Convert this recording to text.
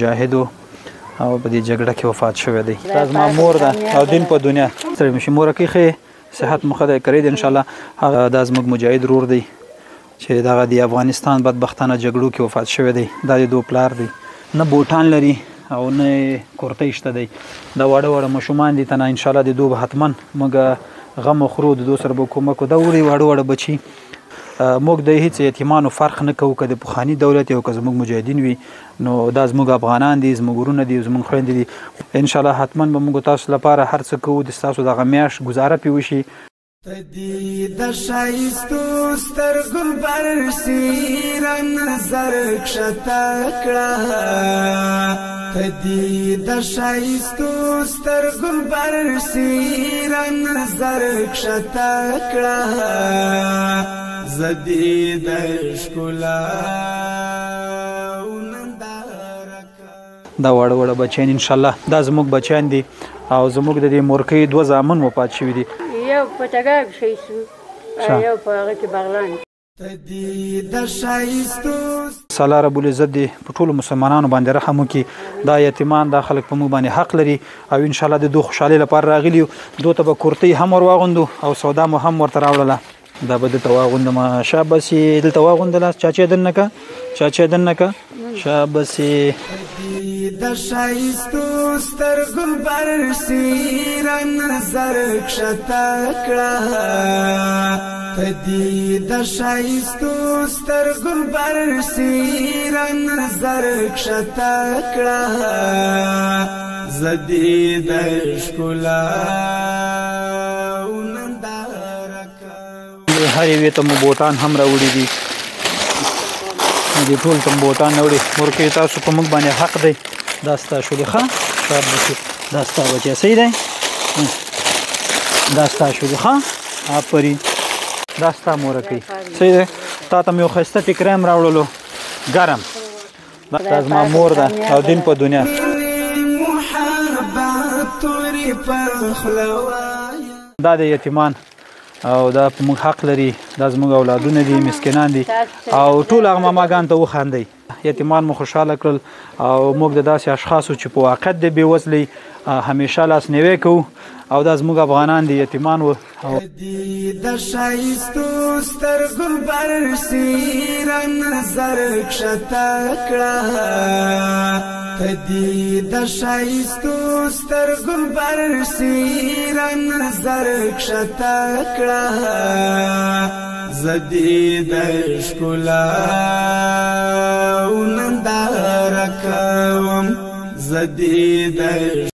مجاهد او په دې جګړه کې وفات شوی دی. دا زما مور ده او دین په دنیا سره مشي مورکه خې صحت مخدای کړی دی ان شاء الله. هغه دا زموږ مجاهد رور دی چې دغه د افغانستان بدبختانه جګړو کې وفات شوی دی. دا د دو پلار دی، نه بوټان لري او نه کورتۍ شته دی. دا واړه واړه ماشومان دي تنه ان شاء الله د دو به حتما موږ غم خورو د دو سره به کومک دا وړي واړه واړه بچي. موږ د هیڅ یتیمانو فرق نه کوو که د پخواني دولت او که زموږ مجاهدین وي، نو دا زموږ افغانان دي، زموږ ورونه دي، زموږ خویندې دي. ان شاء الله حتما به موږ تاسو لپاره هر څه کوو د ستاسو دغه میاشت گزاره پې وشي. تدی د شایستو سترګو برسي را نظر کښته کړه، تدی د شایستو سترګو برسي را نظر کښته کړه، زدی د ښکلا دا واړه واړه بچیان ان شاء الله دا زموږ بچیان دي او زموږ د دې مورکۍ دوه زامن وفات شوي دي. یو په ټګر شي سو یو په هغه کې بغلان. تدی د شایستو الله رب العزت دې په ټولو مسلمانانو باندې رحم وکړي. دا یتیمان دا خلک په موږ باندې حق لري او ان شاء الله د دوی خوشحالۍ لپاره راغلي. دوی ته به کورتۍ هم ور واغوندو او سودا مو هم ورته راوړله. دا به دلته واغوندم. شابس یې دلته واغوندله. چاچی دننه که چاچی دننه که شابس یې د شایستو سترګو برسي را نظر کښته کړه، تدی د شایستو سترګو برسي را نظر کښته کړه، زدی د ښکلا هر یوې ته مو بوټان هم راوړي دي. دې ټول ته بوټان راوړي. مورکۍ تاسو په موږ باندې حق دی. دا ستا شولې ښه شاباسي. دا ستا بچی صحیح دی. دا ستا شولې ښه آفرین. دا ستا مورکۍ صحیح دی. تا ته مې یو ښایسته ټیکری هم راوړلو ګرم. دا زما مور ده او دین په دنیا. دا د یتیمان او دا په موږ حق لري. دا زموږ اولادونه دي، مسکینان دي او ټول هغه ماماګان ته وخاندئ. یتیمان مو خوشحاله کړل او موږ د داسې اشخاصو چې په واقعیت د بېوزلۍ همیشه لاسنیوی کوو او دا زموږ افغانان دي، یتیمان وو. د شایستو سترګو برسي را نظر کښته کړه، تدی د شایستو سترګو برسي را نظر کښته کړه، زدی د ښکلا ننداره کوم، زدی د